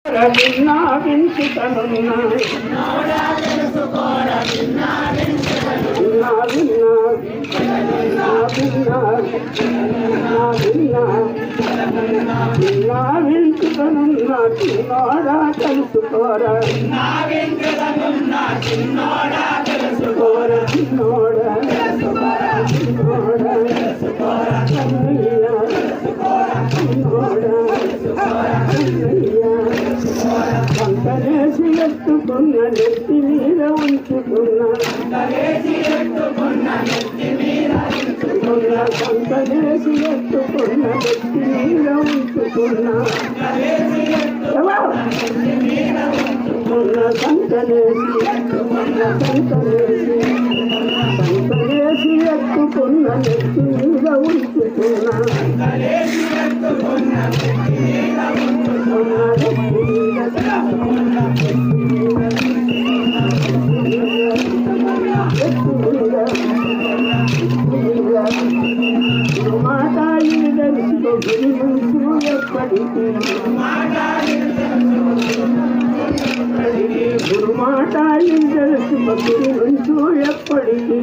విన్నా వించుతనున్నా వించుతనున్నా చిన్నోడా తెలుసుకోరా చిన్నోడా సంతలేసి ఎత్తుకున్న నెత్తి మీద ఉంచుకున్నా సంతలేసి ఎత్తుకున్న నెత్తి మీద ఉంచుకున్నా సంతలేసి సంతలేసి ఎత్తుకున్న నెత్తి మీద ఉంచుకున్నా గురుమాటాయి తెలుసు ఎప్పటికీ